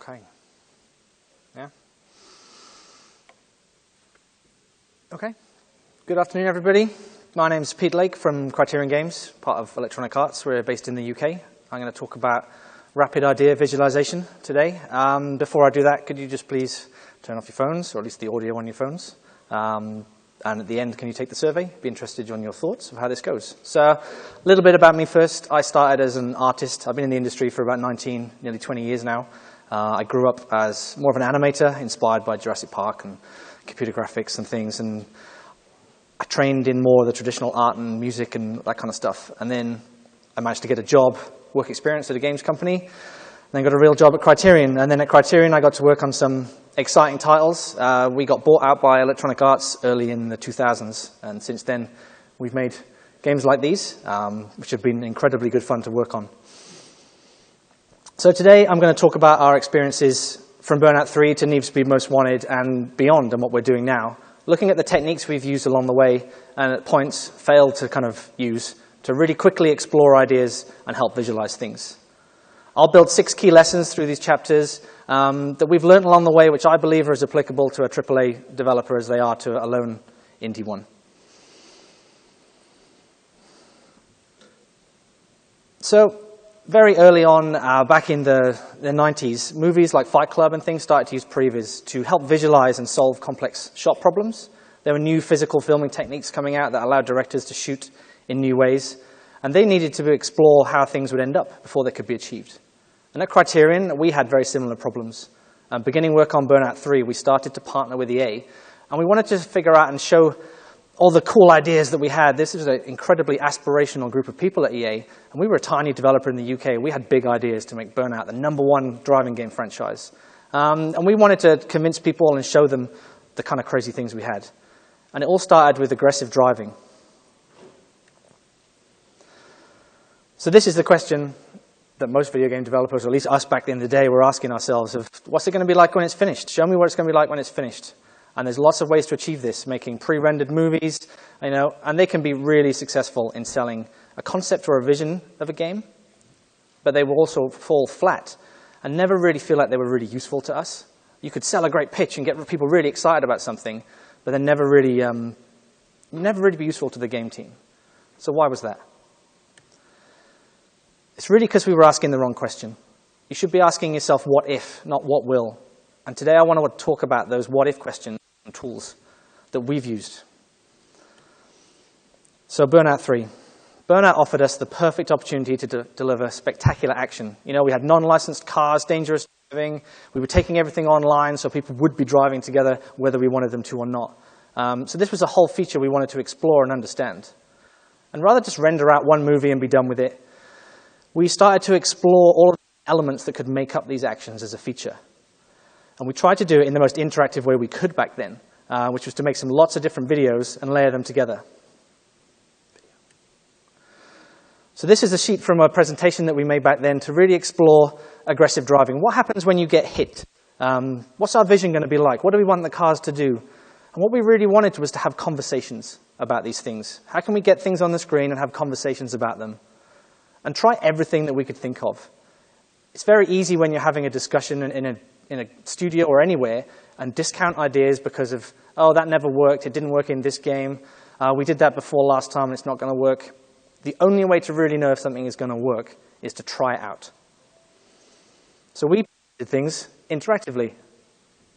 Okay. Yeah. Okay. Good afternoon, everybody. My name's Pete Lake from Criterion Games, part of Electronic Arts. We're based in the UK. I'm going to talk about rapid idea visualization today. Before I do that, could you just please turn off your phones, or at least the audio on your phones? And at the end, can you take the survey? Be interested in your thoughts of how this goes. So a little bit about me first. I started as an artist. I've been in the industry for about 19, nearly 20 years now. I grew up as more of an animator, inspired by Jurassic Park and computer graphics and things. And I trained in more of the traditional art and music and that kind of stuff. And then I managed to get a job, work experience at a games company, and then got a real job at Criterion. And then at Criterion, I got to work on some exciting titles. We got bought out by Electronic Arts early in the 2000s. And since then, we've made games like these, which have been incredibly good fun to work on. So today, I'm going to talk about our experiences from Burnout 3 to Need for Speed Most Wanted and beyond, and what we're doing now. Looking at the techniques we've used along the way, and at points failed to kind of use, to really quickly explore ideas and help visualize things. I'll build 6 key lessons through these chapters that we've learned along the way, which I believe are as applicable to a AAA developer as they are to a lone indie one. So, very early on, back in the 90s, movies like Fight Club and things started to use previs to help visualize and solve complex shot problems. There were new physical filming techniques coming out that allowed directors to shoot in new ways, and they needed to explore how things would end up before they could be achieved. And at Criterion, we had very similar problems. Beginning work on Burnout 3, we started to partner with EA, and we wanted to figure out and show all the cool ideas that we had. This was an incredibly aspirational group of people at EA, and we were a tiny developer in the UK. We had big ideas to make Burnout the #1 driving game franchise. And we wanted to convince people and show them the kind of crazy things we had. And it all started with aggressive driving. So this is the question that most video game developers, or at least us back in the day, were asking ourselves of, what's it going to be like when it's finished? Show me what it's going to be like when it's finished. And there's lots of ways to achieve this, making pre-rendered movies, and they can be really successful in selling a concept or a vision of a game, but they will also fall flat and never really feel like they were really useful to us. You could sell a great pitch and get people really excited about something, but then never really be useful to the game team. So why was that? It's really because we were asking the wrong question. You should be asking yourself, what if, not what will. And today I want to talk about those what if questions and tools that we've used. So Burnout 3. Burnout offered us the perfect opportunity to deliver spectacular action. We had non-licensed cars, dangerous driving. We were taking everything online so people would be driving together whether we wanted them to or not. So this was a whole feature we wanted to explore and understand. And rather just render out one movie and be done with it, we started to explore all of the elements that could make up these actions as a feature. And we tried to do it in the most interactive way we could back then, which was to make lots of different videos and layer them together. So this is a sheet from a presentation that we made back then to really explore aggressive driving. What happens when you get hit? What's our vision going to be like? What do we want the cars to do? And what we really wanted was to have conversations about these things. How can we get things on the screen and have conversations about them? And try everything that we could think of. It's very easy when you're having a discussion in a studio or anywhere and discount ideas because of, oh, that never worked, it didn't work in this game, we did that before last time and it's not going to work. The only way to really know if something is going to work is to try it out. So we did things interactively.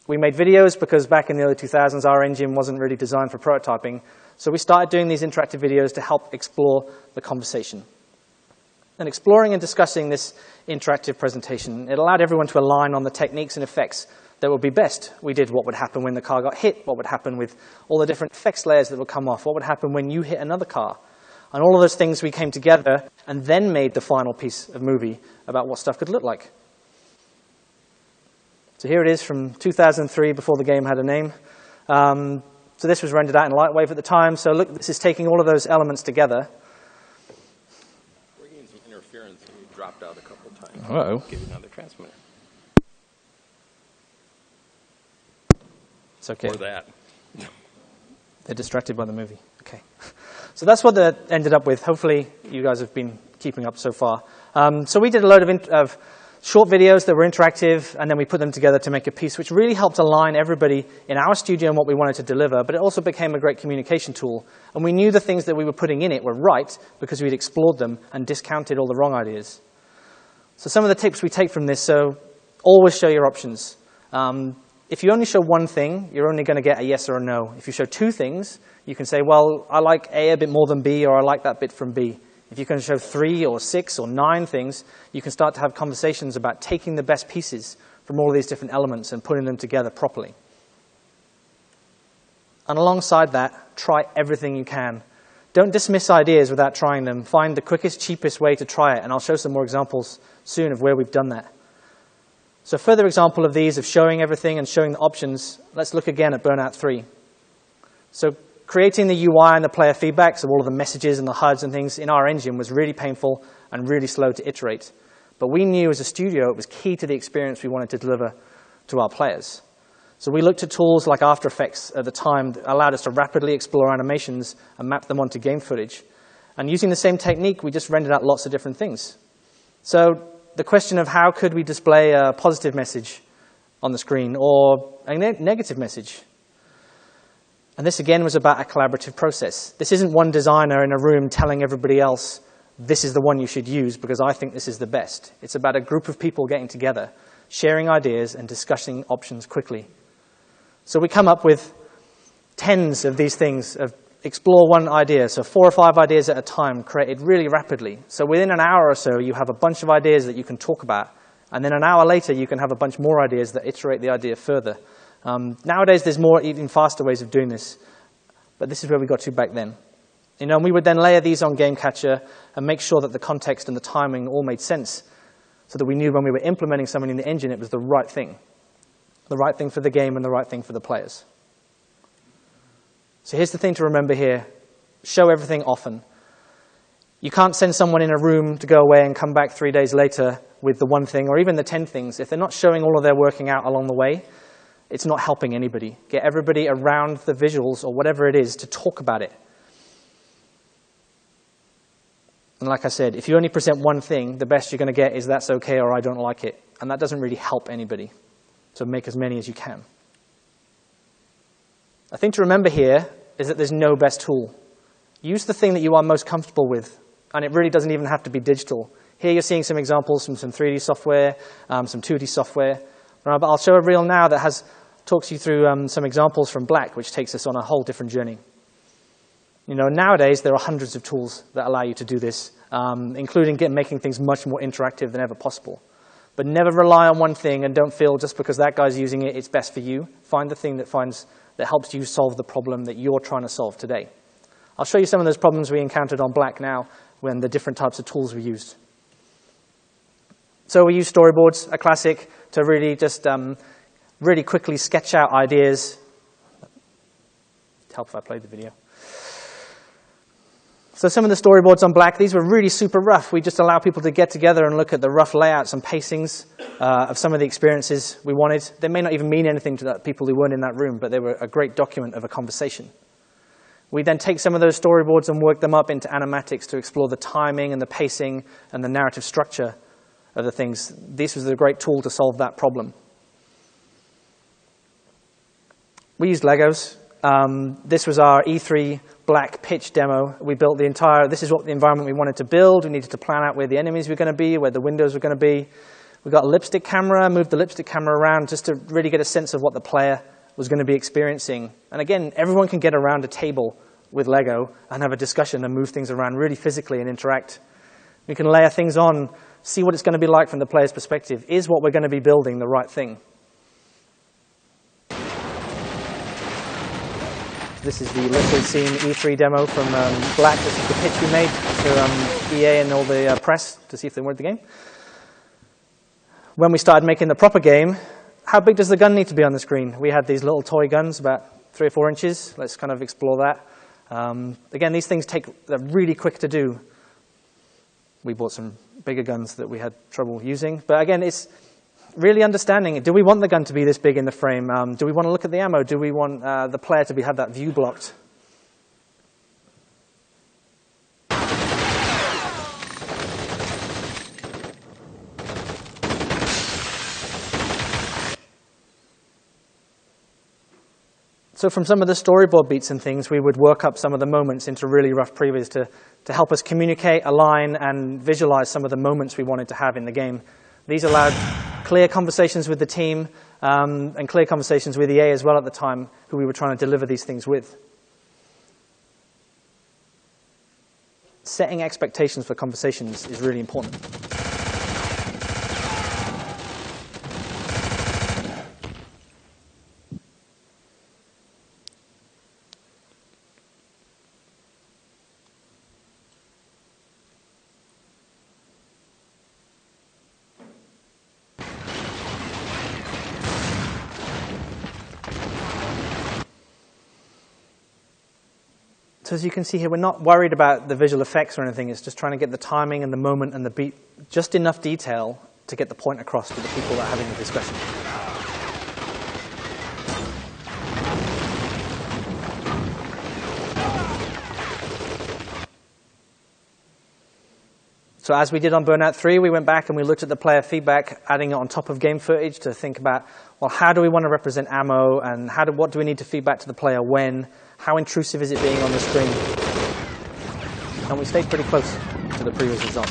We made videos because back in the early 2000s our engine wasn't really designed for prototyping, so we started doing these interactive videos to help explore the conversation. And exploring and discussing this interactive presentation, it allowed everyone to align on the techniques and effects that would be best. We did what would happen when the car got hit, what would happen with all the different effects layers that would come off, what would happen when you hit another car. And all of those things we came together and then made the final piece of movie about what stuff could look like. So here it is from 2003, before the game had a name. So this was rendered out in Lightwave at the time. So look, this is taking all of those elements together. Dropped out a couple times. Uh-oh. Give you another transmitter. It's okay. Or that. They're distracted by the movie. Okay. So that's what that ended up with. Hopefully you guys have been keeping up so far. So we did a load of short videos that were interactive, and then we put them together to make a piece which really helped align everybody in our studio and what we wanted to deliver, but it also became a great communication tool. And we knew the things that we were putting in it were right because we'd explored them and discounted all the wrong ideas. So some of the tips we take from this, so always show your options. If you only show one thing, you're only going to get a yes or a no. If you show two things, you can say, well, I like A a bit more than B, or I like that bit from B. If you can show 3 or 6 or 9 things, you can start to have conversations about taking the best pieces from all of these different elements and putting them together properly. And alongside that, try everything you can. Don't dismiss ideas without trying them. Find the quickest, cheapest way to try it, and I'll show some more examples soon of where we've done that. So a further example of these, of showing everything and showing the options, let's look again at Burnout 3. So creating the UI and the player feedback, so all of the messages and the HUDs and things in our engine was really painful and really slow to iterate. But we knew as a studio it was key to the experience we wanted to deliver to our players. So we looked at tools like After Effects at the time that allowed us to rapidly explore animations and map them onto game footage. And using the same technique, we just rendered out lots of different things. So the question of how could we display a positive message on the screen or a negative message? And this, again, was about a collaborative process. This isn't one designer in a room telling everybody else, this is the one you should use because I think this is the best. It's about a group of people getting together, sharing ideas, and discussing options quickly. So we come up with tens of these things, of explore one idea, so 4 or 5 ideas at a time, created really rapidly. So within an hour or so, you have a bunch of ideas that you can talk about. And then an hour later, you can have a bunch more ideas that iterate the idea further. Nowadays, there's more, even faster ways of doing this. But this is where we got to back then. You know, and we would then layer these on Game Catcher and make sure that the context and the timing all made sense so that we knew when we were implementing something in the engine, it was the right thing. The right thing for the game and the right thing for the players. So here's the thing to remember here. Show everything often. You can't send someone in a room to go away and come back 3 days later with the one thing or even the 10 things. If they're not showing all of their working out along the way, it's not helping anybody. Get everybody around the visuals or whatever it is to talk about it. And like I said, if you only present one thing, the best you're going to get is that's okay or I don't like it. And that doesn't really help anybody. So make as many as you can. A thing to remember here is that there's no best tool. Use the thing that you are most comfortable with. And it really doesn't even have to be digital. Here you're seeing some examples from some 3D software, some 2D software. But I'll show a reel now that talks you through some examples from Black, which takes us on a whole different journey. You know, nowadays there are hundreds of tools that allow you to do this, including making things much more interactive than ever possible. But never rely on one thing and don't feel just because that guy's using it, it's best for you. Find the thing that helps you solve the problem that you're trying to solve today. I'll show you some of those problems we encountered on Black now when the different types of tools we used. So we use storyboards, a classic, to really just really quickly sketch out ideas. It'd help if I played the video. So some of the storyboards on Black, these were really super rough. We just allow people to get together and look at the rough layouts and pacings of some of the experiences we wanted. They may not even mean anything to people who weren't in that room, but they were a great document of a conversation. We then take some of those storyboards and work them up into animatics to explore the timing and the pacing and the narrative structure of the things. This was a great tool to solve that problem. We used Legos. This was our E3 Black pitch demo. We built this is what the environment we wanted to build. We needed to plan out where the enemies were going to be, where the windows were going to be. We got a lipstick camera, moved the lipstick camera around just to really get a sense of what the player was going to be experiencing. And again, everyone can get around a table with Lego and have a discussion and move things around really physically and interact. We can layer things on, see what it's going to be like from the player's perspective. Is what we're going to be building the right thing? This is the liquid scene E3 demo from Black. This is the pitch we made to EA and all the press to see if they wanted the game. When we started making the proper game, how big does the gun need to be on the screen? We had these little toy guns, about 3 or 4 inches. Let's kind of explore that. Again, these things they're really quick to do. We bought some bigger guns that we had trouble using. But again, it's really understanding, do we want the gun to be this big in the frame? Do we want to look at the ammo? Do we want the player to have that view blocked? So from some of the storyboard beats and things, we would work up some of the moments into really rough previews to help us communicate, align, and visualize some of the moments we wanted to have in the game. These allowed clear conversations with the team and clear conversations with EA as well at the time, who we were trying to deliver these things with. Setting expectations for conversations is really important. So as you can see here, we're not worried about the visual effects or anything. It's just trying to get the timing and the moment and the beat, just enough detail to get the point across to the people that are having the discussion. So as we did on Burnout 3, we went back and we looked at the player feedback, adding it on top of game footage to think about, well, how do we want to represent ammo, and what do we need to feedback to the player when? How intrusive is it being on the screen? And we stayed pretty close to the previous result.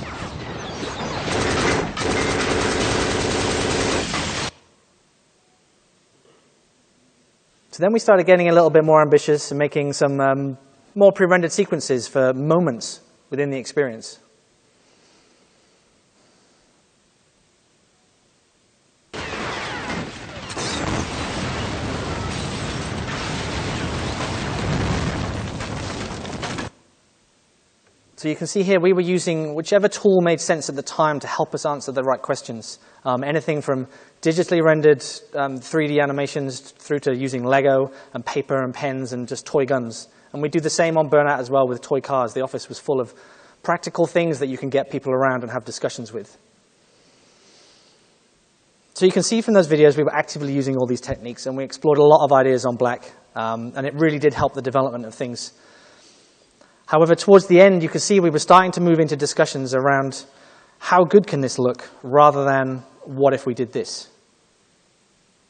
So then we started getting a little bit more ambitious and making some more pre-rendered sequences for moments within the experience. So you can see here we were using whichever tool made sense at the time to help us answer the right questions. Anything from digitally rendered 3D animations through to using Lego and paper and pens and just toy guns. And we do the same on Burnout as well with toy cars. The office was full of practical things that you can get people around and have discussions with. So you can see from those videos we were actively using all these techniques, and we explored a lot of ideas on Black, and it really did help the development of things. However, towards the end, you could see we were starting to move into discussions around how good can this look, rather than what if we did this.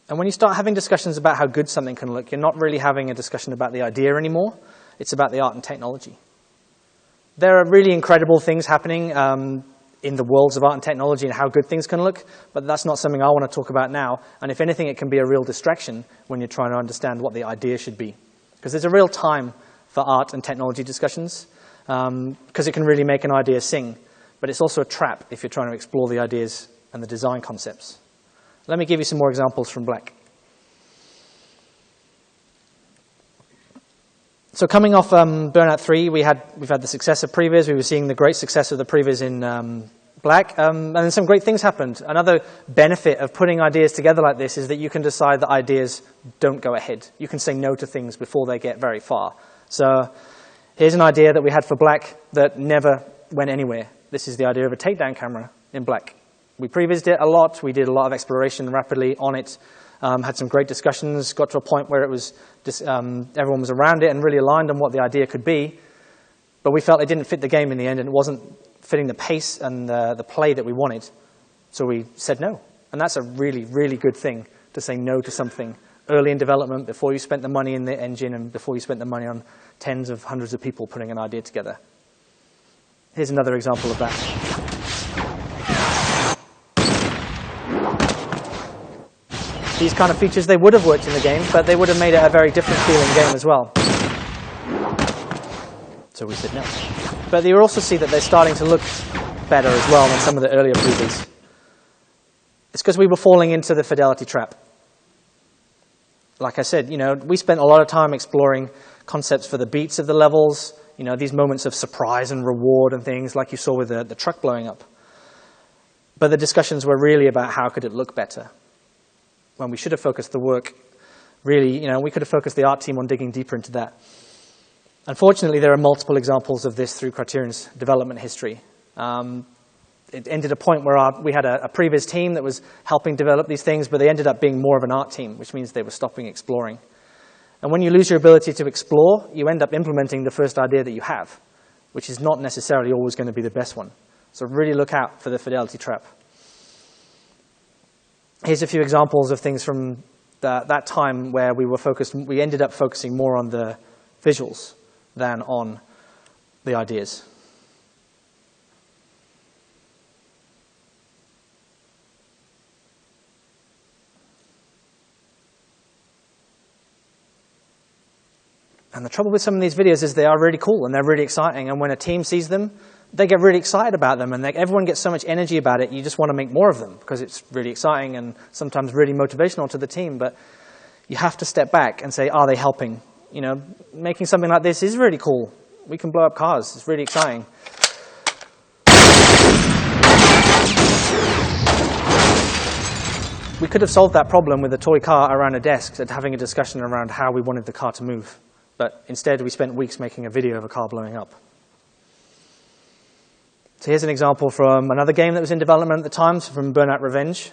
And when you start having discussions about how good something can look, you're not really having a discussion about the idea anymore. It's about the art and technology. There are really incredible things happening in the worlds of art and technology and how good things can look, but that's not something I want to talk about now. And if anything, it can be a real distraction when you're trying to understand what the idea should be. Because there's a real time for art and technology discussions, because it can really make an idea sing. But it's also a trap if you're trying to explore the ideas and the design concepts. Let me give you some more examples from Black. So coming off Burnout 3, we've had the success of previs. We were seeing the great success of the previs in Black, and then some great things happened. Another benefit of putting ideas together like this is that you can decide that ideas don't go ahead. You can say no to things before they get very far. So here's an idea that we had for Black that never went anywhere. This is the idea of a takedown camera in Black. We prevised it a lot. We did a lot of exploration rapidly on it, had some great discussions, got to a point where it was just, everyone was around it and really aligned on what the idea could be. But we felt it didn't fit the game in the end, and it wasn't fitting the pace and the play that we wanted. So we said no. And that's a really, really good thing, to say no to something early in development, before you spent the money in the engine and before you spent the money on tens of hundreds of people putting an idea together. Here's another example of that. These kind of features, they would have worked in the game, but they would have made it a very different feeling game as well. So we said no. But you also see that they're starting to look better as well than some of the earlier previews. It's because we were falling into the fidelity trap. Like I said, we spent a lot of time exploring concepts for the beats of the levels, these moments of surprise and reward and things like you saw with the truck blowing up. But the discussions were really about how could it look better. When we should have focused the work, really, we could have focused the art team on digging deeper into that. Unfortunately, there are multiple examples of this through Criterion's development history. It ended a point where we had a previous team that was helping develop these things, but they ended up being more of an art team, which means they were stopping exploring. And when you lose your ability to explore, you end up implementing the first idea that you have, which is not necessarily always going to be the best one. So really look out for the fidelity trap. Here's a few examples of things from that time where we ended up focusing more on the visuals than on the ideas. And the trouble with some of these videos is they are really cool and they're really exciting, and when a team sees them, they get really excited about them, and everyone gets so much energy about it, you just want to make more of them because it's really exciting and sometimes really motivational to the team. But you have to step back and say, are they helping? You know, making something like this is really cool. We can blow up cars. It's really exciting. We could have solved that problem with a toy car around a desk and having a discussion around how we wanted the car to move. But instead, we spent weeks making a video of a car blowing up. So here's an example from another game that was in development at the time, from Burnout Revenge.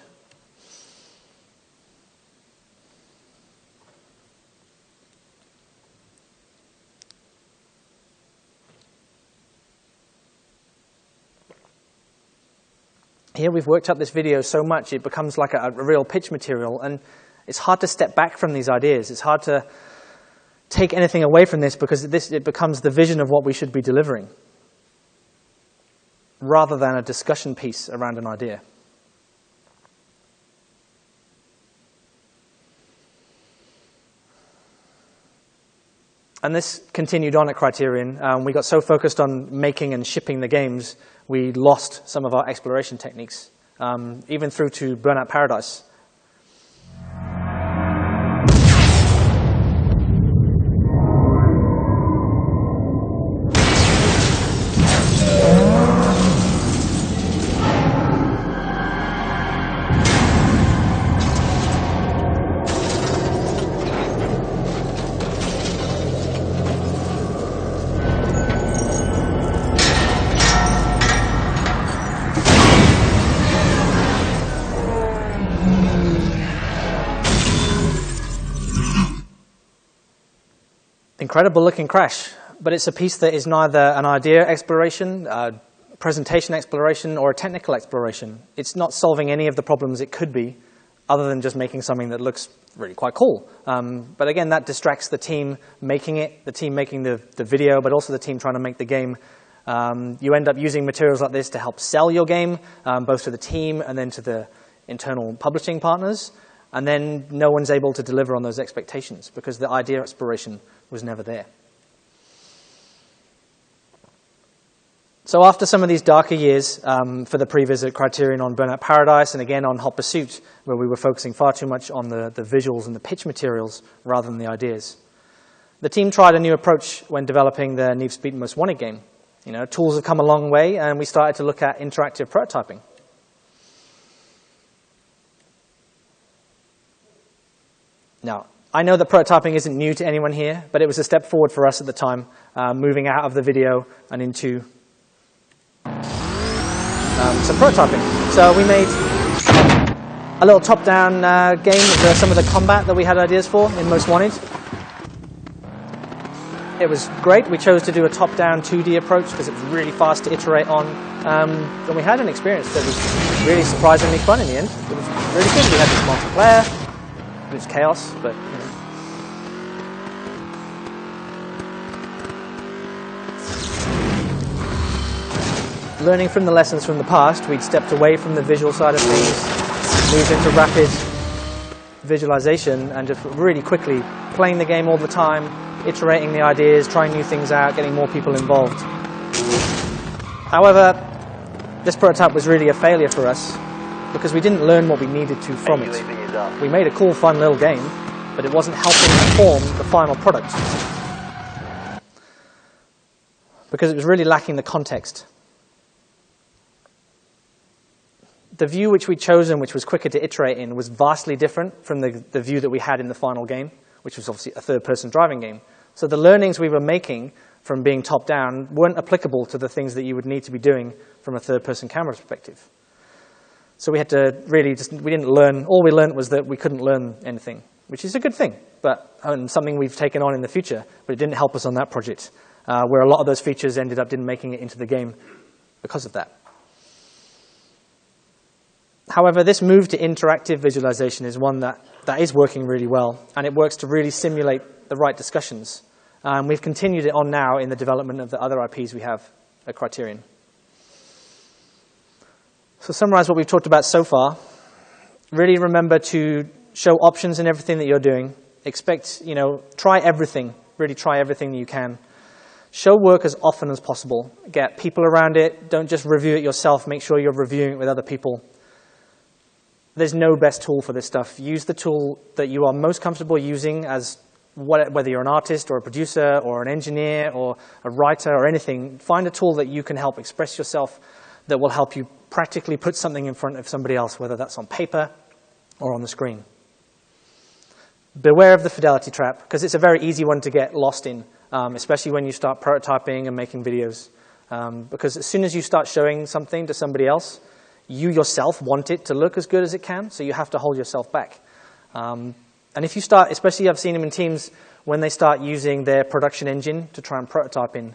Here we've worked up this video so much it becomes like a real pitch material, and it's hard to step back from these ideas. It's hard to take anything away from this because it becomes the vision of what we should be delivering, rather than a discussion piece around an idea. And this continued on at Criterion. We got so focused on making and shipping the games, we lost some of our exploration techniques, even through to Burnout Paradise. Incredible looking crash, but it's a piece that is neither an idea exploration, presentation exploration, or a technical exploration. It's not solving any of the problems it could be, other than just making something that looks really quite cool. But again, that distracts the team making it, the team making the video, but also the team trying to make the game. You end up using materials like this to help sell your game, both to the team and then to the internal publishing partners. And then no one's able to deliver on those expectations because the idea exploration was never there. So after some of these darker years for the pre-visit Criterion on Burnout Paradise and again on Hot Pursuit, where we were focusing far too much on the visuals and the pitch materials rather than the ideas, the team tried a new approach when developing the Need for Speed Most Wanted game. You know, tools have come a long way, and we started to look at interactive prototyping. Now, I know that prototyping isn't new to anyone here, but it was a step forward for us at the time, moving out of the video and into some prototyping. So we made a little top-down game with some of the combat that we had ideas for in Most Wanted. It was great. We chose to do a top-down 2D approach because it was really fast to iterate on. And we had an experience that was really surprisingly fun in the end. It was really good. We had this multiplayer. It was chaos, but you know. Learning from the lessons from the past, we'd stepped away from the visual side of things, moved into rapid visualization, and just really quickly playing the game all the time, iterating the ideas, trying new things out, getting more people involved. However, this prototype was really a failure for us because we didn't learn what we needed to from it. We made a cool, fun little game, but it wasn't helping form the final product because it was really lacking the context. The view which we'd chosen, which was quicker to iterate in, was vastly different from the view that we had in the final game, which was obviously a third-person driving game. So the learnings we were making from being top-down weren't applicable to the things that you would need to be doing from a third-person camera perspective. So we had to really we didn't learn, all we learned was that we couldn't learn anything, which is a good thing, but something we've taken on in the future, but it didn't help us on that project, where a lot of those features ended up didn't making it into the game because of that. However, this move to interactive visualization is one that is working really well, and it works to really simulate the right discussions. We've continued it on now in the development of the other IPs we have at Criterion. So to summarize what we've talked about so far, really remember to show options in everything that you're doing. Try everything. Really try everything that you can. Show work as often as possible. Get people around it. Don't just review it yourself. Make sure you're reviewing it with other people. There's no best tool for this stuff. Use the tool that you are most comfortable using, as whether you're an artist or a producer or an engineer or a writer or anything. Find a tool that you can help express yourself, that will help you practically put something in front of somebody else, whether that's on paper or on the screen. Beware of the fidelity trap, because it's a very easy one to get lost in, especially when you start prototyping and making videos. Because as soon as you start showing something to somebody else, you yourself want it to look as good as it can, so you have to hold yourself back. And if you start, especially I've seen them in teams, when they start using their production engine to try and prototype in,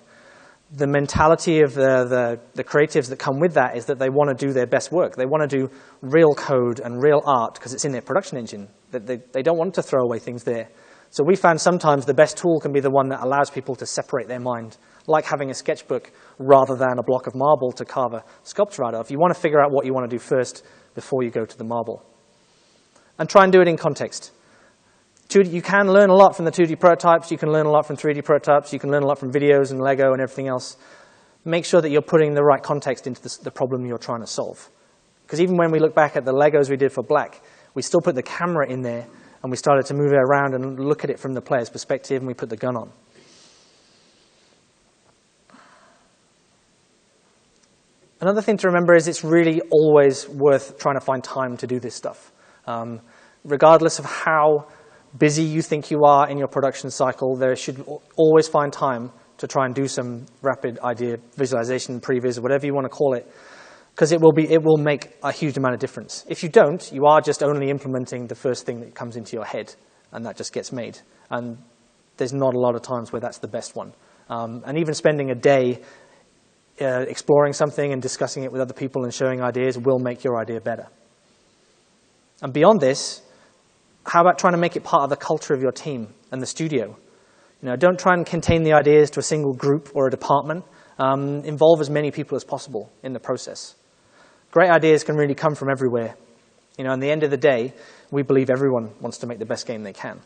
the mentality of the creatives that come with that is that they want to do their best work. They want to do real code and real art because it's in their production engine. They don't want to throw away things there. So we found sometimes the best tool can be the one that allows people to separate their mind, like having a sketchbook rather than a block of marble to carve a sculpture out of. You want to figure out what you want to do first before you go to the marble. And try and do it in context. You can learn a lot from the 2D prototypes. You can learn a lot from 3D prototypes. You can learn a lot from videos and Lego and everything else. Make sure that you're putting the right context into the problem you're trying to solve. Because even when we look back at the Legos we did for Black, we still put the camera in there, and we started to move it around and look at it from the player's perspective, and we put the gun on. Another thing to remember is it's really always worth trying to find time to do this stuff. Regardless of how busy you think you are in your production cycle, there should always find time to try and do some rapid idea visualization, previs, or whatever you want to call it, because it will make a huge amount of difference. If you don't, you are just only implementing the first thing that comes into your head, and that just gets made. And there's not a lot of times where that's the best one. And even spending a day exploring something and discussing it with other people and showing ideas will make your idea better. And beyond this, how about trying to make it part of the culture of your team and the studio? Don't try and contain the ideas to a single group or a department. Involve as many people as possible in the process. Great ideas can really come from everywhere. At the end of the day, we believe everyone wants to make the best game they can.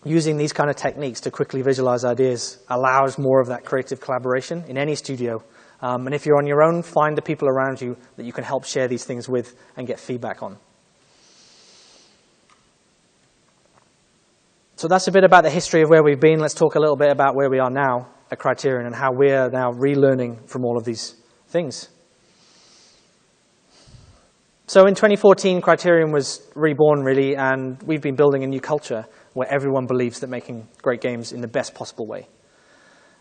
Using these kind of techniques to quickly visualize ideas allows more of that creative collaboration in any studio. And if you're on your own, find the people around you that you can help share these things with and get feedback on. So that's a bit about the history of where we've been. Let's talk a little bit about where we are now at Criterion and how we're now relearning from all of these things. So in 2014, Criterion was reborn, really, and we've been building a new culture where everyone believes that making great games in the best possible way.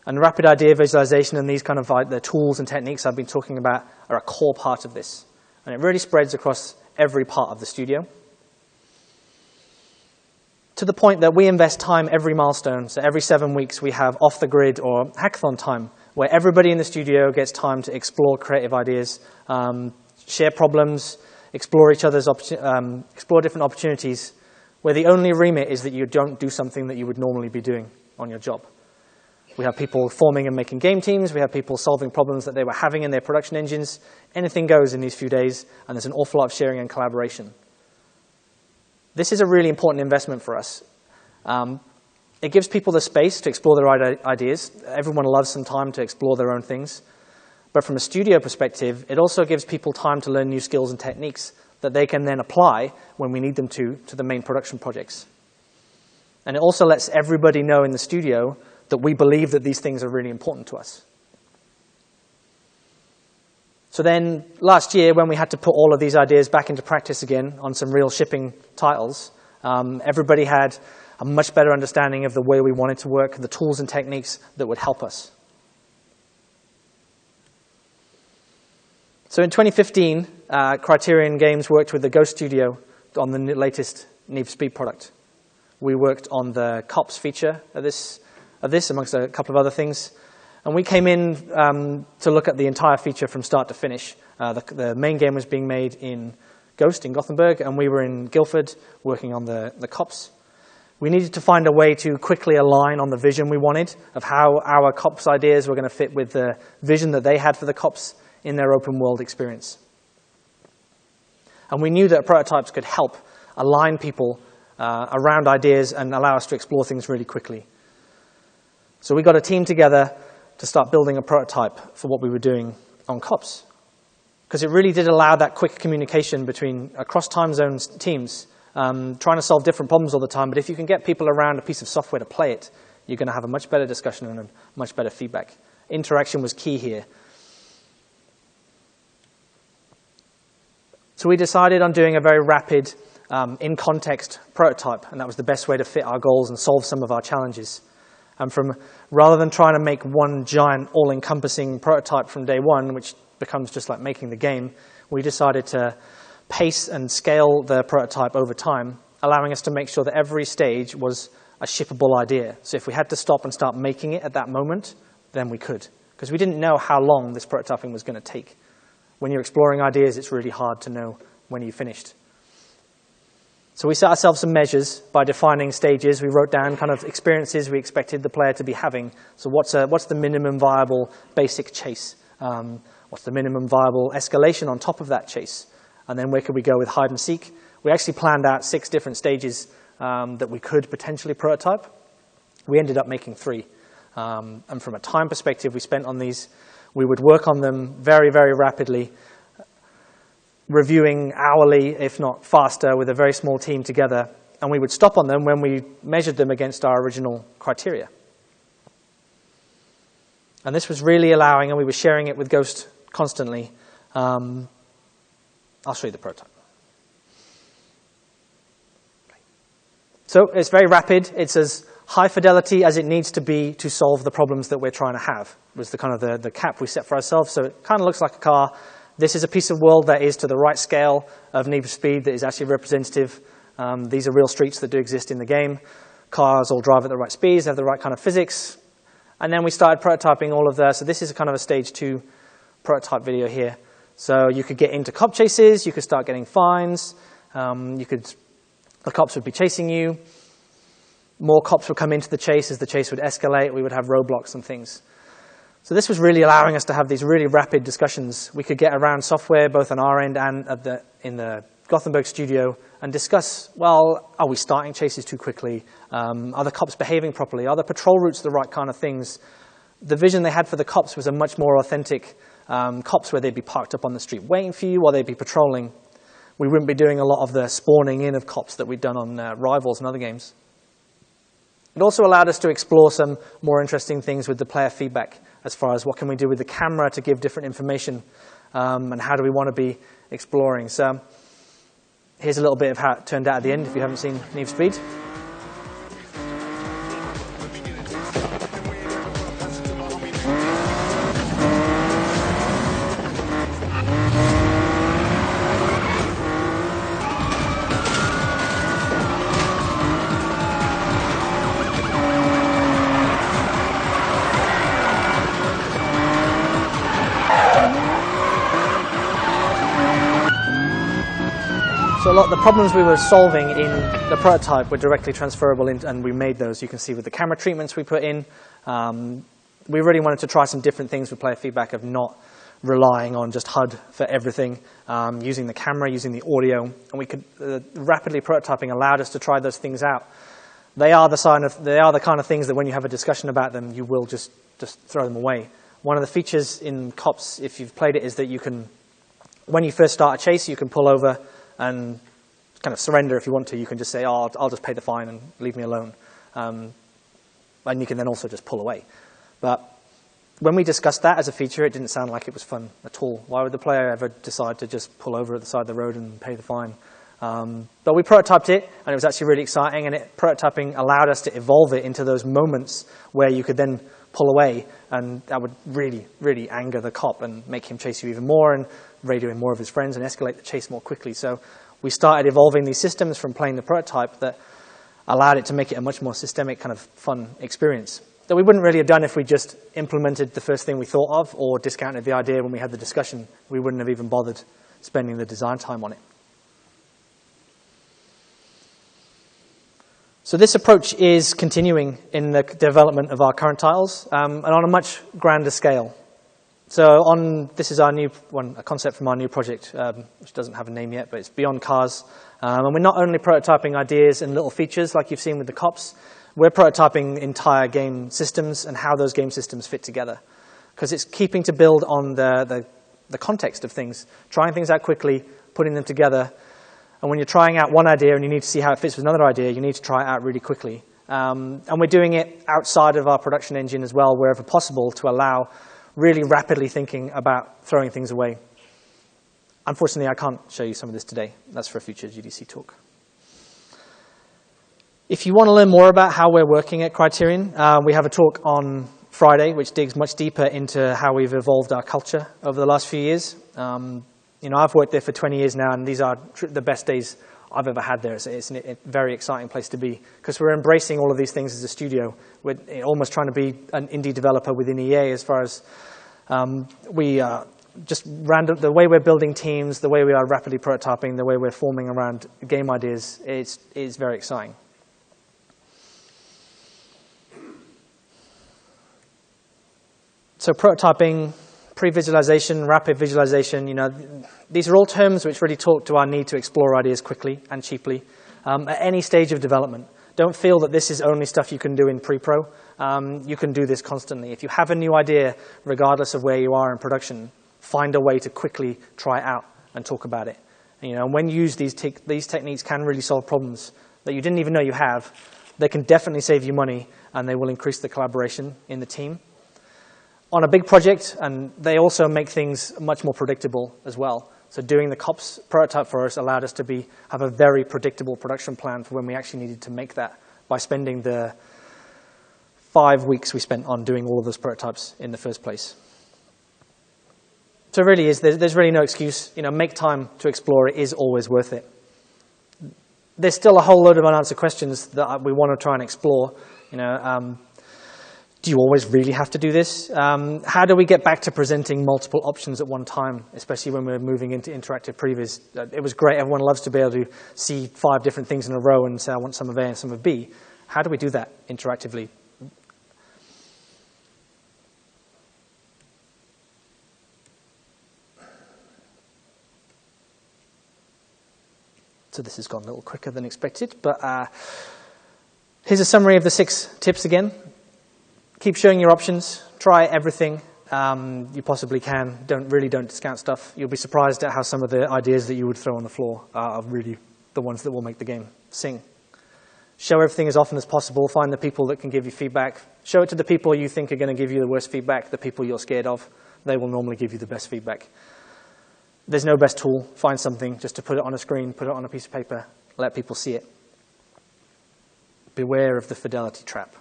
And rapid idea visualization and these kind of the tools and techniques I've been talking about are a core part of this. And it really spreads across every part of the studio, to the point that we invest time every milestone. So every 7 weeks we have off-the-grid or hackathon time, where everybody in the studio gets time to explore creative ideas, share problems, explore explore different opportunities, where the only remit is that you don't do something that you would normally be doing on your job. We have people forming and making game teams. We have people solving problems that they were having in their production engines. Anything goes in these few days, and there's an awful lot of sharing and collaboration. This is a really important investment for us. It gives people the space to explore their ideas. Everyone loves some time to explore their own things. But from a studio perspective, it also gives people time to learn new skills and techniques that they can then apply when we need them to the main production projects. And it also lets everybody know in the studio that we believe that these things are really important to us. So then last year, when we had to put all of these ideas back into practice again on some real shipping titles, everybody had a much better understanding of the way we wanted to work, the tools and techniques that would help us. So in 2015, Criterion Games worked with the Ghost Studio on the latest Need for Speed product. We worked on the cops feature of this, amongst a couple of other things. And we came in to look at the entire feature from start to finish. The main game was being made in Ghost in Gothenburg, and we were in Guildford working on the cops. We needed to find a way to quickly align on the vision we wanted of how our cops ideas were going to fit with the vision that they had for the cops in their open world experience. And we knew that prototypes could help align people around ideas and allow us to explore things really quickly. So we got a team together to start building a prototype for what we were doing on cops. Because it really did allow that quick communication between across time zones teams, trying to solve different problems all the time. But if you can get people around a piece of software to play it, you're going to have a much better discussion and a much better feedback. Interaction was key here. So we decided on doing a very rapid, in-context prototype, and that was the best way to fit our goals and solve some of our challenges. And rather than trying to make one giant, all-encompassing prototype from day one, which becomes just like making the game, we decided to pace and scale the prototype over time, allowing us to make sure that every stage was a shippable idea. So if we had to stop and start making it at that moment, then we could. Because we didn't know how long this prototyping was going to take. When you're exploring ideas, it's really hard to know when you finished. So we set ourselves some measures by defining stages. We wrote down kind of experiences we expected the player to be having. So what's the minimum viable basic chase? What's the minimum viable escalation on top of that chase? And then where could we go with hide and seek? We actually planned out 6 different stages that we could potentially prototype. We ended up making 3. And from a time perspective we spent on these, we would work on them very, very rapidly, reviewing hourly, if not faster, with a very small team together. And we would stop on them when we measured them against our original criteria. And this was really allowing, and we were sharing it with Ghost constantly. I'll show you the prototype. So it's very rapid. It's as high fidelity as it needs to be to solve the problems that we're trying to have, was the kind of the cap we set for ourselves. So it kind of looks like a car. This is a piece of world that is to the right scale of Need for Speed that is actually representative. These are real streets that do exist in the game. Cars all drive at the right speeds, have the right kind of physics. And then we started prototyping all of that. So this is kind of a stage 2 prototype video here. So you could get into cop chases, you could start getting fines, the cops would be chasing you. More cops would come into the chase as the chase would escalate. We would have roadblocks and things. So this was really allowing us to have these really rapid discussions. We could get around software, both on our end and in the Gothenburg studio, and discuss, well, are we starting chases too quickly? Are the cops behaving properly? Are the patrol routes the right kind of things? The vision they had for the cops was a much more authentic cops where they'd be parked up on the street waiting for you while they'd be patrolling. We wouldn't be doing a lot of the spawning in of cops that we'd done on Rivals and other games. It also allowed us to explore some more interesting things with the player feedback as far as what can we do with the camera to give different information and how do we want to be exploring. So here's a little bit of how it turned out at the end if you haven't seen Need for Speed. So a lot of the problems we were solving in the prototype were directly transferable and we made those. You can see with the camera treatments we put in. We really wanted to try some different things with player feedback of not relying on just HUD for everything, using the camera, using the audio, and we could rapidly prototyping allowed us to try those things out. They are the kind of things that when you have a discussion about them, you will just throw them away. One of the features in Cops, if you've played it, is that you can, when you first start a chase, you can pull over and kind of surrender if you want to. You can just say, oh, I'll just pay the fine and leave me alone. And you can then also just pull away. But when we discussed that as a feature, it didn't sound like it was fun at all. Why would the player ever decide to just pull over at the side of the road and pay the fine? But we prototyped it, and it was actually really exciting, and prototyping allowed us to evolve it into those moments where you could then pull away, and that would really, really anger the cop and make him chase you even more and radioing more of his friends and escalate the chase more quickly. So we started evolving these systems from playing the prototype that allowed it to make it a much more systemic kind of fun experience. that we wouldn't really have done if we just implemented the first thing we thought of or discounted the idea when we had the discussion. We wouldn't have even bothered spending the design time on it. So this approach is continuing in the development of our current titles, and on a much grander scale. So this is our new one, a concept from our new project, which doesn't have a name yet, but it's Beyond Cars. And we're not only prototyping ideas and little features like you've seen with the cops, we're prototyping entire game systems and how those game systems fit together. Because it's keeping to build on the context of things, trying things out quickly, putting them together. And when you're trying out one idea and you need to see how it fits with another idea, you need to try it out really quickly. And we're doing it outside of our production engine as well, wherever possible, to allow really rapidly thinking about throwing things away. Unfortunately, I can't show you some of this today. That's for a future GDC talk. If you want to learn more about how we're working at Criterion, we have a talk on Friday, which digs much deeper into how we've evolved our culture over the last few years. I've worked there for 20 years now, and these are the best days I've ever had there. It's a very exciting place to be, because we're embracing all of these things as a studio. We're almost trying to be an indie developer within EA as far as we just the way we're building teams, the way we are rapidly prototyping, the way we're forming around game ideas, it's very exciting. So prototyping, pre-visualization, rapid visualization, these are all terms which really talk to our need to explore ideas quickly and cheaply at any stage of development. Don't feel that this is only stuff you can do in pre-pro. You can do this constantly. If you have a new idea, regardless of where you are in production, find a way to quickly try it out and talk about it. And when you use these techniques can really solve problems that you didn't even know you have. They can definitely save you money, and they will increase the collaboration in the team on a big project, and they also make things much more predictable as well. So doing the COPS prototype for us allowed us to have a very predictable production plan for when we actually needed to make that, by spending the 5 weeks we spent on doing all of those prototypes in the first place. So it really is, there's really no excuse. Make time to explore. It is always worth it. There's still a whole load of unanswered questions that we want to try and explore. Do you always really have to do this? How do we get back to presenting multiple options at one time, especially when we're moving into interactive previs? It was great. Everyone loves to be able to see 5 different things in a row and say, I want some of A and some of B. How do we do that interactively? So this has gone a little quicker than expected, but here's a summary of the 6 tips again. Keep showing your options. Try everything you possibly can. Don't discount stuff. You'll be surprised at how some of the ideas that you would throw on the floor are really the ones that will make the game sing. Show everything as often as possible. Find the people that can give you feedback. Show it to the people you think are going to give you the worst feedback, the people you're scared of. They will normally give you the best feedback. There's no best tool. Find something just to put it on a screen, put it on a piece of paper, let people see it. Beware of the fidelity trap.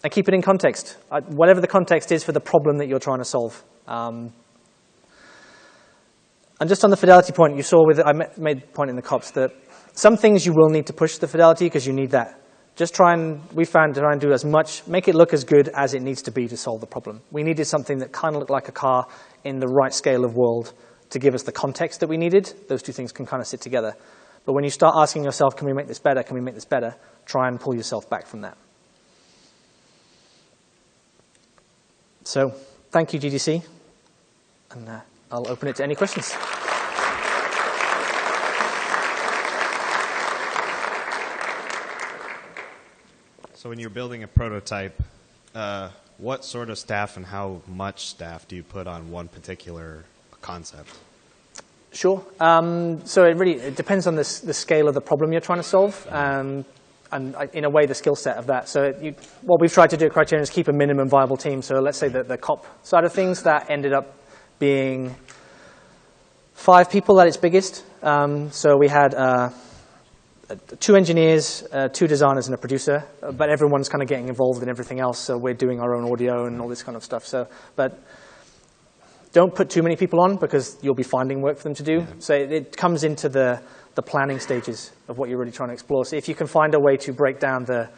And keep it in context, whatever the context is for the problem that you're trying to solve. And just on the fidelity point, you saw I made the point in the COPS that some things you will need to push the fidelity because you need that. We found try and do as much, make it look as good as it needs to be to solve the problem. We needed something that kind of looked like a car in the right scale of world to give us the context that we needed. Those two things can kind of sit together. But when you start asking yourself, can we make this better? Can we make this better? Try and pull yourself back from that. So, thank you, GDC, and I'll open it to any questions. So when you're building a prototype, what sort of staff and how much staff do you put on one particular concept? Sure. So it depends on the scale of the problem you're trying to solve. And in a way, the skill set of that. So what we've tried to do at Criterion is keep a minimum viable team. So let's say that the COP side of things, that ended up being 5 people at its biggest. So we had 2 engineers, 2 designers, and a producer. But everyone's kind of getting involved in everything else. So we're doing our own audio and all this kind of stuff. But don't put too many people on because you'll be finding work for them to do. Yeah. So it comes into the planning stages of what you're really trying to explore. So if you can find a way to break down the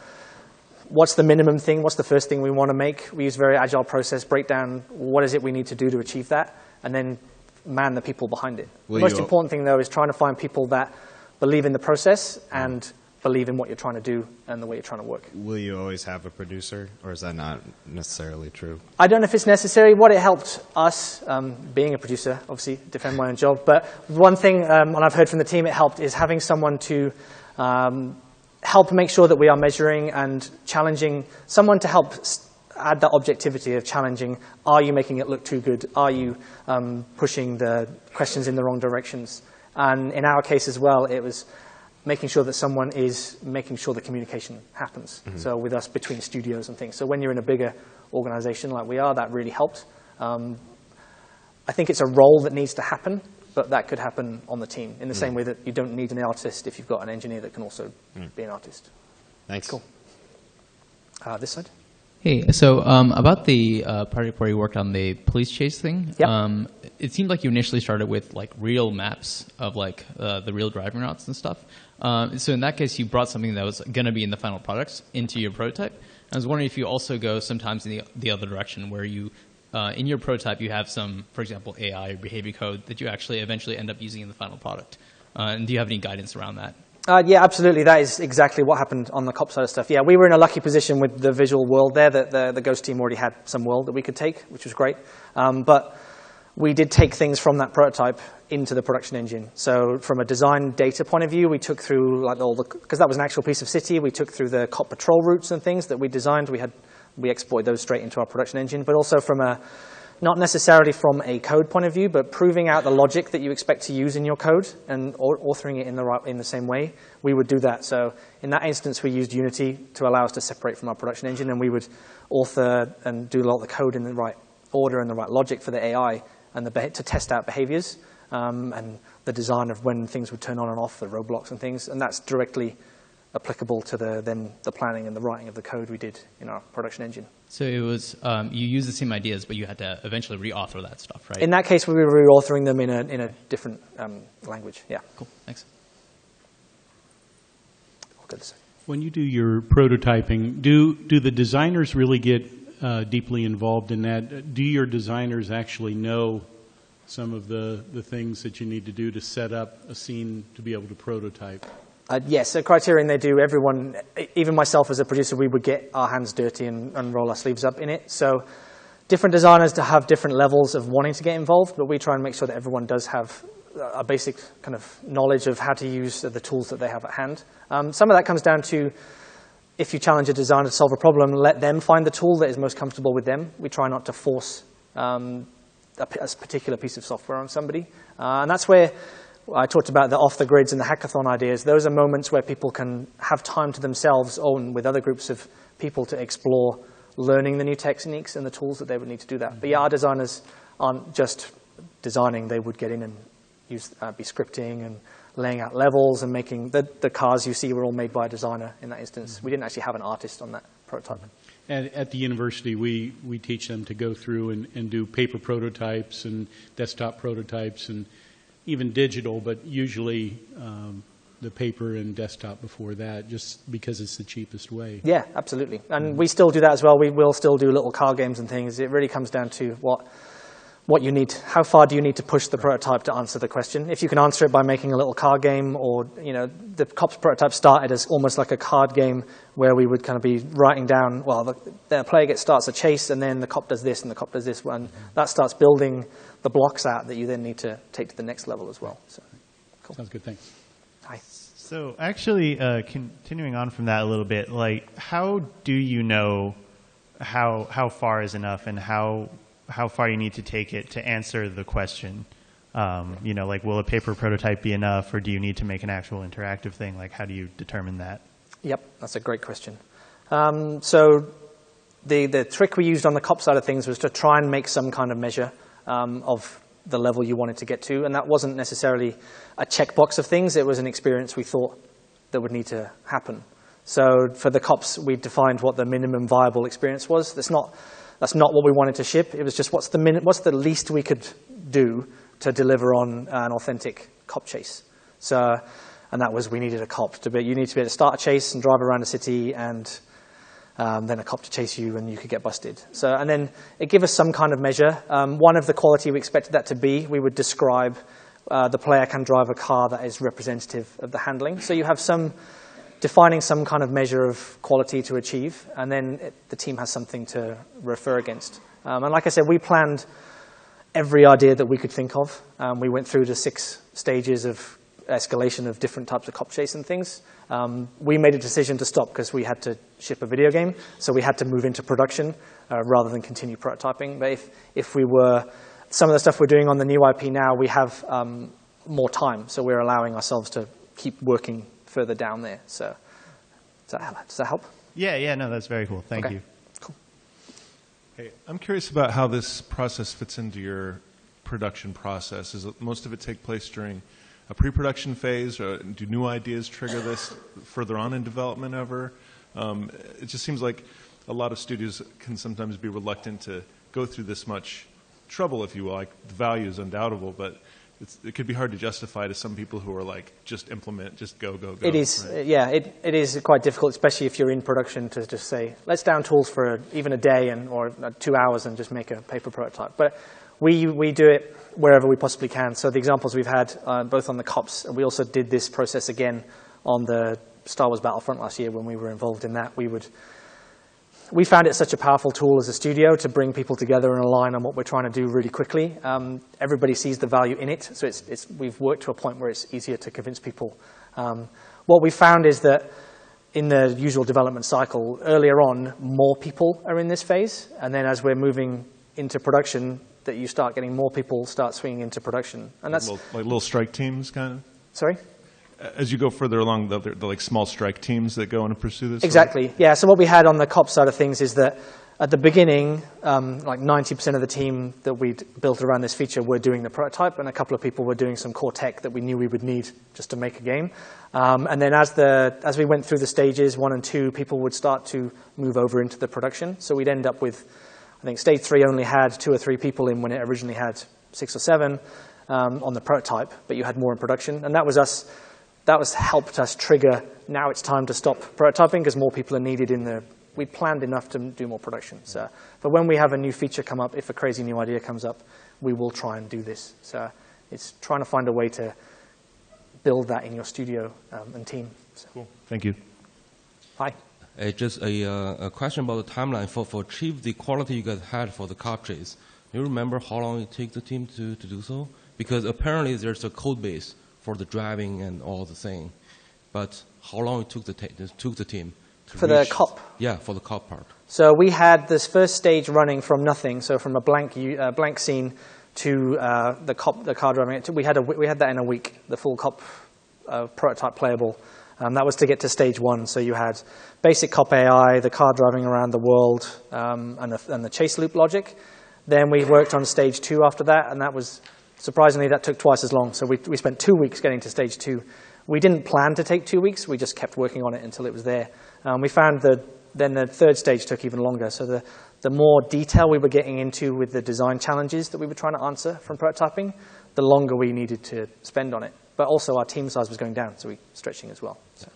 what's the minimum thing? What's the first thing we want to make? We use very agile process, break down what is it we need to do to achieve that, and then man the people behind it. The most important thing, though, is trying to find people that believe in the process and believe in what you're trying to do and the way you're trying to work. Will you always have a producer, or is that not necessarily true? I don't know if it's necessary. What it helped us, being a producer, obviously defend my own job, but one thing, and I've heard from the team it helped, is having someone to help make sure that we are measuring and challenging, someone to help add that objectivity of challenging, are you making it look too good? Are you pushing the questions in the wrong directions? And in our case as well, it was making sure that someone is making sure the communication happens. So with us between studios and things. So when you're in a bigger organization like we are, that really helped. I think it's a role that needs to happen, but that could happen on the team in the same way that you don't need an artist if you've got an engineer that can also be an artist. Thanks. Cool. This side. Hey, so about the project where you worked on the police chase thing, Yep. It seemed like you initially started with like real maps of like the real driving routes and stuff. So in that case, you brought something that was going to be in the final products into your prototype. I was wondering if you also go sometimes in the other direction where you, in your prototype, you have some, for example, AI or behavior code that you actually eventually end up using in the final product. And do you have any guidance around that? Yeah, absolutely. That is exactly what happened on the cop side of stuff. Yeah, we were in a lucky position with the visual world there that the Ghost team already had some world that we could take, which was great. But we did take things from that prototype into the production engine. So from a design data point of view, we took through like because that was an actual piece of city, we took through the cop patrol routes and things that we designed. We exploited those straight into our production engine, but also from not necessarily from a code point of view, but proving out the logic that you expect to use in your code and authoring it in the same way, we would do that. So in that instance, we used Unity to allow us to separate from our production engine, and we would author and do a lot of the code in the right order and the right logic for the AI and to test out behaviors and the design of when things would turn on and off, the roadblocks and things, and that's directly applicable to the planning and the writing of the code we did in our production engine. So it was, you used the same ideas, but you had to eventually re-author that stuff, right? In that case, we were re-authoring them in a different language. Yeah. Cool, thanks. When you do your prototyping, do the designers really get deeply involved in that? Do your designers actually know some of the things that you need to do to set up a scene to be able to prototype? Yes, at Criterion they do. Everyone, even myself as a producer, we would get our hands dirty and roll our sleeves up in it. So different designers have different levels of wanting to get involved, but we try and make sure that everyone does have a basic kind of knowledge of how to use the tools that they have at hand. Some of that comes down to if you challenge a designer to solve a problem, let them find the tool that is most comfortable with them. We try not to force a particular piece of software on somebody. And that's where I talked about the off-the-grids and the hackathon ideas. Those are moments where people can have time to themselves own with other groups of people to explore learning the new techniques and the tools that they would need to do that. But yeah, our designers aren't just designing. They would get in and be scripting and laying out levels and making the cars you see were all made by a designer in that instance. We didn't actually have an artist on that prototype. At the university, we teach them to go through and do paper prototypes and desktop prototypes and even digital, but usually the paper and desktop before that, just because it's the cheapest way. Yeah, absolutely. And we still do that as well. We will still do little card games and things. It really comes down to what you need. How far do you need to push the prototype to answer the question? If you can answer it by making a little card game, or the cops prototype started as almost like a card game where we would kind of be writing down, well, the player starts a chase and then the cop does this and the cop does this one. That starts building the blocks out that you then need to take to the next level as well. So, cool. Sounds good, thanks. Hi. So actually, continuing on from that a little bit, like how do you know how far is enough and how far you need to take it to answer the question? Like will a paper prototype be enough, or do you need to make an actual interactive thing? Like how do you determine that? Yep, that's a great question. So the trick we used on the cop side of things was to try and make some kind of measure of the level you wanted to get to, and that wasn't necessarily a checkbox of things. It was an experience we thought that would need to happen. So for the cops, we defined what the minimum viable experience was. That's not what we wanted to ship. It was just what's the least we could do to deliver on an authentic cop chase. And that was we needed a cop you need to be able to start a chase and drive around a city and then a cop to chase you, and you could get busted. So, and then it gave us some kind of measure. One of the quality we expected that to be, we would describe the player can drive a car that is representative of the handling. So you have defining some kind of measure of quality to achieve, and then the team has something to refer against. And like I said, we planned every idea that we could think of. We went through the 6 stages of escalation of different types of cop chase and things. We made a decision to stop because we had to ship a video game, so we had to move into production rather than continue prototyping. But if we were, some of the stuff we're doing on the new IP now, we have more time, so we're allowing ourselves to keep working further down there. So does that help? Yeah, no, that's very cool. Thank you. Cool. Hey, I'm curious about how this process fits into your production process. Does most of it take place during a pre-production phase, or do new ideas trigger this further on in development ever? It just seems like a lot of studios can sometimes be reluctant to go through this much trouble, if you will. Like, the value is undoubtable, but it could be hard to justify to some people who are like, just implement, just go. It is, right? yeah, it is quite difficult, especially if you're in production, to just say, let's down tools for even a day or 2 hours and just make a paper prototype. But we do it wherever we possibly can. So the examples we've had, both on the cops, and we also did this process again on the Star Wars Battlefront last year when we were involved in that. We found it such a powerful tool as a studio to bring people together and align on what we're trying to do really quickly. Everybody sees the value in it, so we've worked to a point where it's easier to convince people. What we found is that in the usual development cycle, earlier on, more people are in this phase, and then as we're moving into production, that you start getting more people start swinging into production. And that's like little strike teams, kind of? Sorry? As you go further along, the like small strike teams that go in and pursue this? Exactly, yeah. So what we had on the cop side of things is that at the beginning, like 90% of the team that we'd built around this feature were doing the prototype, and a couple of people were doing some core tech that we knew we would need just to make a game. And then as we went through the stages 1 and 2, people would start to move over into the production. So we'd end up with, I think stage 3 only had 2 or 3 people in when it originally had 6 or 7 on the prototype, but you had more in production. And that helped us trigger, now it's time to stop prototyping because more people are needed we planned enough to do more production. So, but when we have a new feature come up, if a crazy new idea comes up, we will try and do this. So it's trying to find a way to build that in your studio and team. So. Cool. Thank you. Hi. Just a question about the timeline for achieve the quality you guys had for the cop chase. Do you remember how long it took the team to do so? Because apparently there's a code base for the driving and all the thing, but how long it took the team to for reach, the cop? Yeah, for the cop part. So we had this first stage running from nothing, so from a blank scene to the car driving. We had that in a week, the full cop prototype playable. That was to get to stage 1. So you had basic cop AI, the car driving around the world, and the chase loop logic. Then we worked on stage 2 after that, and that was, surprisingly, that took twice as long. So we spent 2 weeks getting to stage 2. We didn't plan to take 2 weeks. We just kept working on it until it was there. We found that then the third stage took even longer. So the more detail we were getting into with the design challenges that we were trying to answer from prototyping, the longer we needed to spend on it. But also our team size was going down, so we were stretching as well. So.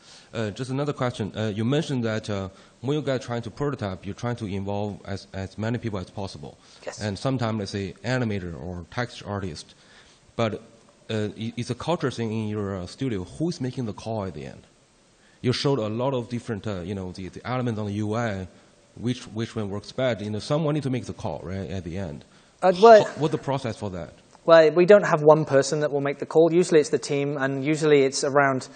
Just another question. You mentioned that when you guys are trying to prototype, you're trying to involve as many people as possible. Yes. And sometimes, let's say, animator or text artist. But it's a culture thing in your studio. Who is making the call at the end? You showed a lot of different, the elements on the UI, which one works best. Someone need to make the call, right, at the end. What's the process for that? Well, we don't have one person that will make the call. Usually it's the team, and usually it's around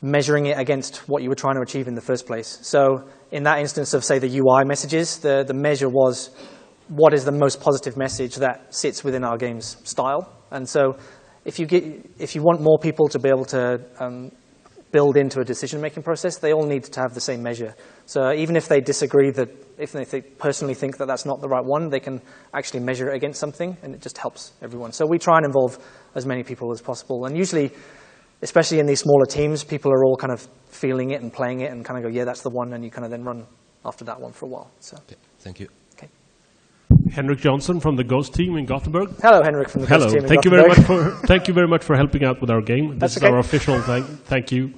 measuring it against what you were trying to achieve in the first place. So in that instance of, say, the UI messages, the measure was what is the most positive message that sits within our game's style. And so if you want more people to be able to build into a decision-making process, they all need to have the same measure. So even if they disagree, if they personally think that that's not the right one, they can actually measure it against something, and it just helps everyone. So we try and involve as many people as possible. And usually, especially in these smaller teams, people are all kind of feeling it and playing it and kind of go, yeah, that's the one, and you kind of then run after that one for a while. So. Okay. Thank you. Okay. Henrik Johnson from the Ghost team in Gothenburg. Hello, Henrik from the Ghost team in Gothenburg. Thank you very much for helping out with our game. This is okay. our official thank you.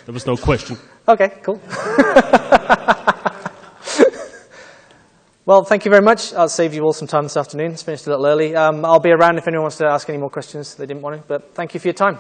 There was no question. Okay, cool. Well, thank you very much. I'll save you all some time this afternoon. It's finished a little early. I'll be around if anyone wants to ask any more questions they didn't want to, but thank you for your time.